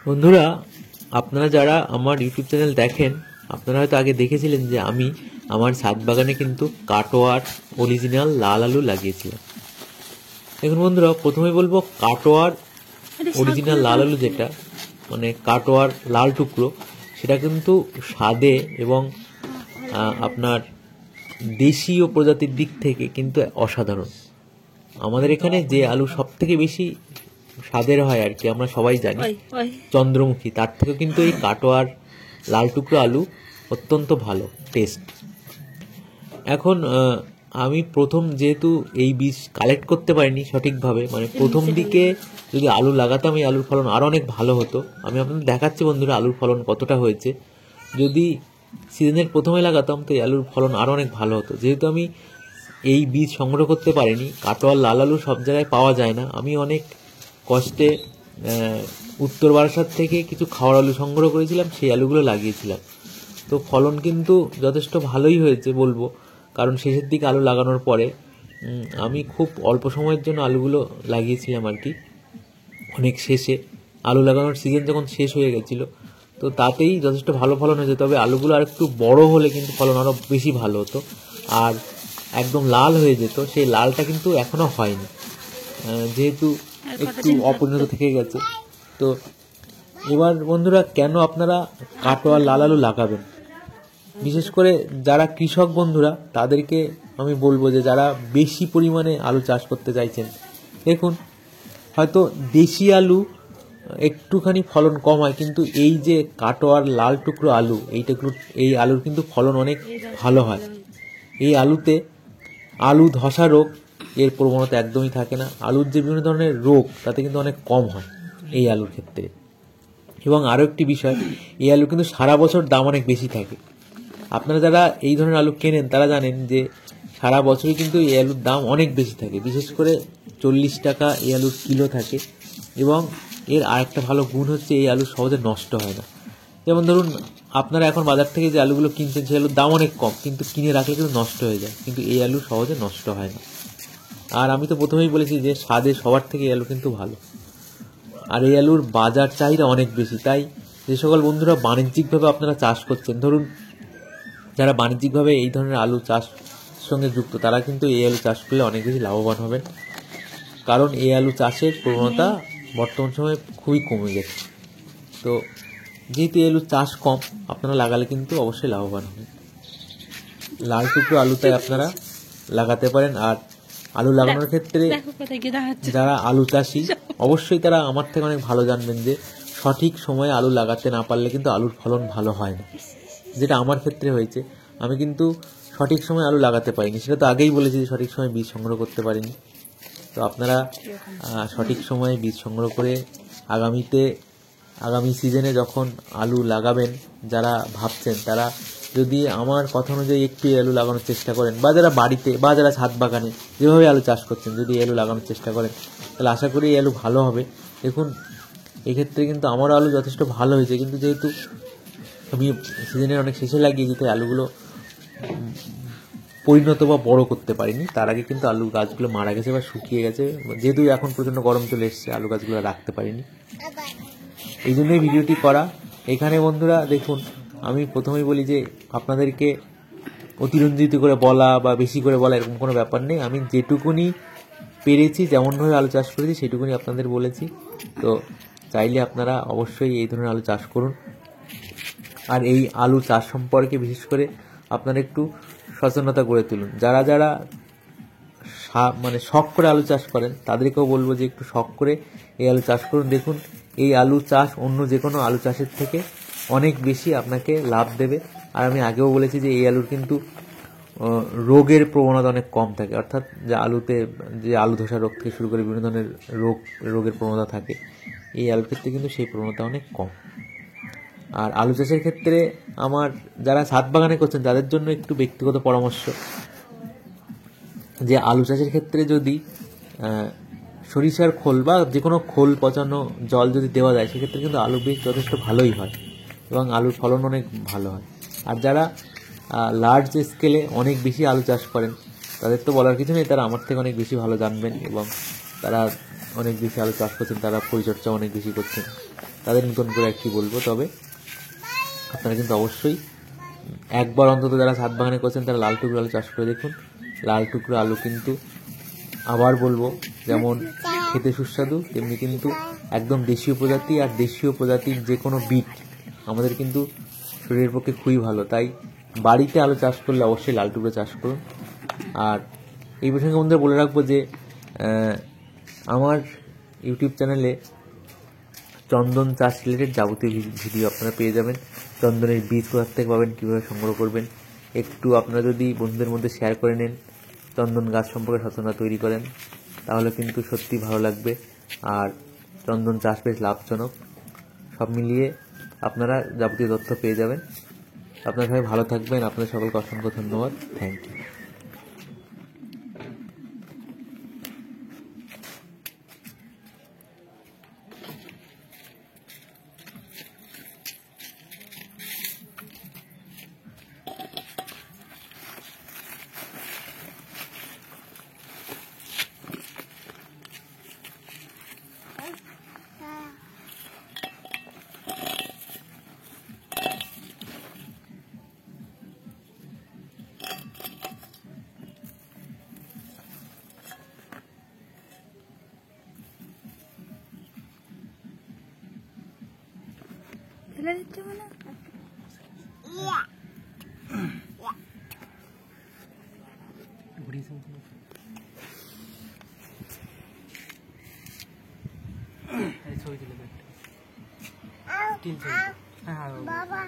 বন্ধুরা, আপনারা যারা আমার ইউটিউব চ্যানেল দেখেন, আপনারা হয়তো আগে দেখেছিলেন যে আমি আমার ছাদ বাগানে কিন্তু কাটোয়ার অরিজিনাল লাল আলু লাগিয়েছিলাম। দেখুন বন্ধুরা, প্রথমে বলবো কাটোয়ার অরিজিনাল লাল আলু যেটা মানে কাটোয়ার লাল টুকরো, সেটা কিন্তু স্বাদে এবং আপনার দেশীয় প্রজাতির দিক থেকে কিন্তু অসাধারণ। আমাদের এখানে যে আলু সব থেকে বেশি স্বাদের হয় আর কি, আমরা সবাই জানি চন্দ্রমুখী, তার থেকে কিন্তু এই কাটোয়ার লাল টুকরো আলু অত্যন্ত ভালো টেস্ট। এখন আমি প্রথম যেহেতু এই বীজ কালেক্ট করতে পারিনি সঠিকভাবে, মানে প্রথম দিকে যদি আলু লাগাতাম এই আলুর ফলন আরও অনেক ভালো হতো। আমি আপনাদের দেখাচ্ছি বন্ধুরা আলুর ফলন কতটা হয়েছে। যদি সিজনের প্রথমে লাগাতাম তো এই আলুর ফলন আরও অনেক ভালো হতো। যেহেতু আমি এই বীজ সংগ্রহ করতে পারিনি, কাটোয়ার লাল আলু সব জায়গায় পাওয়া যায় না, আমি অনেক কষ্টে উত্তর বারাসাত থেকে কিছু খাওয়ার আলু সংগ্রহ করেছিলাম, সেই আলুগুলো লাগিয়েছিলাম। তো ফলন কিন্তু যথেষ্ট ভালোই হয়েছে বলবো, কারণ শেষের দিকে আলু লাগানোর পরে আমি খুব অল্প সময়ের জন্য আলুগুলো লাগিয়েছিলাম আর কি। অনেক শেষে আলু লাগানোর সিজন যখন শেষ হয়ে গেছিলো, তো তাতেই যথেষ্ট ভালো ফলন হয়েছে। তবে আলুগুলো আর একটু বড় হলে কিন্তু ফলন আরও বেশি ভালো হতো, আর একদম লাল হয়ে যেত। সেই লালটা কিন্তু এখনও হয়নি, যেহেতু একটু অপরিণত থেকে গেছে। তো এবার বন্ধুরা, কেন আপনারা কাটোয়ার লাল আলু লাগাবেন, বিশেষ করে যারা কৃষক বন্ধুরা তাদেরকে আমি বলবো যে যারা বেশি পরিমাণে আলু চাষ করতে চাইছেন, দেখুন হয়তো দেশি আলু একটুখানি ফলন কম হয়, কিন্তু এই যে কাটোয়ার লাল টুকরো আলু, এই আলুর কিন্তু ফলন অনেক ভালো হয়। এই আলুতে আলু ধসা রোগ এর প্রবণতা একদমই থাকে না। আলুর যে বিভিন্ন ধরনের রোগ তাতে কিন্তু অনেক কম হয় এই আলুর ক্ষেত্রে। এবং আরও একটি বিষয়, এই আলু কিন্তু সারা বছর দাম অনেক বেশি থাকে। আপনারা যারা এই ধরনের আলু কেনেন তারা জানেন যে সারা বছরই কিন্তু এই আলুর দাম অনেক বেশি থাকে। বিশেষ করে 40 টাকা এই আলুর কিলো থাকে। এবং এর আরেকটা ভালো গুণ হচ্ছে এই আলু সহজে নষ্ট হয় না। যেমন ধরুন, আপনারা এখন বাজার থেকে যে আলুগুলো কিনছেন সেই আলুর দাম অনেক কম, কিন্তু কিনে রাখলে কিন্তু নষ্ট হয়ে যায়, কিন্তু এই আলু সহজে নষ্ট হয় না। আর আমি তো প্রথমেই বলেছি যে স্বাদে সবার থেকে এই আলু কিন্তু ভালো, আর এই আলুর বাজার চাহিদা অনেক বেশি। তাই যে সকল বন্ধুরা বাণিজ্যিকভাবে আপনারা চাষ করছেন, ধরুন যারা বাণিজ্যিকভাবে এই ধরনের আলু চাষ সঙ্গে যুক্ত, তারা কিন্তু এই আলু চাষ করলে অনেক বেশি লাভবান হবেন, কারণ এই আলু চাষের প্রবণতা বর্তমান সময়ে খুবই কমে গেছে। তো যেহেতু এই আলু চাষ কম, আপনারা লাগালে কিন্তু অবশ্যই লাভবান হবেন। লাল টুকরো আলুটাই আপনারা লাগাতে পারেন। আর আলু লাগানোর ক্ষেত্রে যারা আলু চাষি অবশ্যই তারা আমার থেকে অনেক ভালো জানবেন যে সঠিক সময়ে আলু লাগাতে না পারলে কিন্তু আলুর ফলন ভালো হয় না। যেটা আমার ক্ষেত্রে হয়েছে, আমি কিন্তু সঠিক সময় আলু লাগাতে পারিনি, সেটা তো আগেই বলেছি যে সঠিক সময় বীজ সংগ্রহ করতে পারিনি। তো আপনারা সঠিক সময়ে বীজ সংগ্রহ করে আগামী সিজনে যখন আলু লাগাবেন, যারা ভাবছেন তারা যদি আমার কথা অনুযায়ী একটু আলু লাগানোর চেষ্টা করেন, বা যারা বাড়িতে বা যারা ছাদ বাগানে যেভাবে আলু চাষ করছেন যদি আলু লাগানোর চেষ্টা করেন, তাহলে আশা করি এই আলু ভালো হবে। দেখুন এক্ষেত্রে কিন্তু আমারও আলু যথেষ্ট ভালো হয়েছে, কিন্তু যেহেতু আমি সিজনের অনেক শেষে লাগিয়েছি তাই আলুগুলো পরিণত বা বড় করতে পারিনি। তার আগে কিন্তু আলু গাছগুলো মারা গেছে বা শুকিয়ে গেছে, যেহেতু এখন প্রচণ্ড গরম চলে এসছে আলু গাছগুলো রাখতে পারিনি, এই জন্যই ভিডিওটি করা। এখানে বন্ধুরা দেখুন, আমি প্রথমেই বলি যে আপনাদেরকে অতিরঞ্জিত করে বলা বা বেশি করে বলা এরকম কোনো ব্যাপার নেই। আমি যেটুকুনি পেরেছি, যেমনভাবে আলু চাষ করেছি সেটুকুনি আপনাদের বলেছি। তো চাইলে আপনারা অবশ্যই এই ধরনের আলু চাষ করুন। আর এই আলু চাষ সম্পর্কে বিশেষ করে আপনারা একটু সচেতনতা গড়ে তুলুন। যারা যারা মানে শখ করে আলু চাষ করেন তাদেরকেও বলবো যে একটু শখ করে এই আলু চাষ করুন। দেখুন এই আলু চাষ অন্য যে কোনো আলু চাষের থেকে অনেক বেশি আপনাকে লাভ দেবে। আর আমি আগেও বলেছি যে এই আলুর কিন্তু রোগের প্রবণতা অনেক কম থাকে, অর্থাৎ যে আলুতে যে আলু ধসা রোগ থেকে শুরু করে বিভিন্ন ধরনের রোগের প্রবণতা থাকে, এই আলুর ক্ষেত্রে কিন্তু সেই প্রবণতা অনেক কম। আর আলু চাষের ক্ষেত্রে আমার যারা ছাদ বাগানে করছেন তাদের জন্য একটু ব্যক্তিগত পরামর্শ, যে আলু চাষের ক্ষেত্রে যদি সরিষার খোল বা যে কোনো খোল পচানো জল যদি দেওয়া যায়, সেক্ষেত্রে কিন্তু আলু বীজ যথেষ্ট ভালোই হয় এবং আলুর ফলন অনেক ভালো হয়। আর যারা লার্জ স্কেলে অনেক বেশি আলু চাষ করেন তাদের তো বলার কিছু নেই, তারা আমার থেকে অনেক বেশি ভালো জানবেন এবং তারা অনেক বেশি আলু চাষ করছেন, তারা পরিচর্যা অনেক বেশি করছেন। তাদের নতুন করে আর কি বলবো। তবে আপনারা কিন্তু অবশ্যই একবার অন্তত যারা ছাদ বাগানে করছেন তারা লাল টুকরো আলু চাষ করে দেখুন। লাল টুকরো আলু কিন্তু আবার বলবো যেমন খেতে সুস্বাদু, তেমনি কিন্তু একদম দেশীয় প্রজাতি, আর দেশীয় প্রজাতির যে কোনো বিট আমাদের কিন্তু শরীরের পক্ষে খুবই ভালো। তাই বাড়িতে আলু চাষ করলে অবশ্যই লাল টুকরো চাষ করুন। আর এই প্রসঙ্গে বন্ধুরা বলে রাখবো যে আমার ইউটিউব চ্যানেলে চন্দন চাষ রিলেটেড যাবতীয় ভিডিও আপনারা পেয়ে যাবেন। চন্দনের বীজ কোথা থেকে পাবেন, কীভাবে সংগ্রহ করবেন, একটু আপনারা যদি বন্ধুদের মধ্যে শেয়ার করে নেন, চন্দন গাছ সম্পর্কে সচেতনতা তৈরি করেন, তাহলে কিন্তু সত্যি ভালো লাগবে। আর চন্দন চাষ বেশ লাভজনক। সব মিলিয়ে আপনারা যাবতীয় তথ্য পেয়ে যাবেন। আপনারা সবাই ভালো থাকবেন। আপনাদের সকলকে অসংখ্য ধন্যবাদ। Thank you. ফেলে দিচ্ছে মনে ছবি তুলে বাবা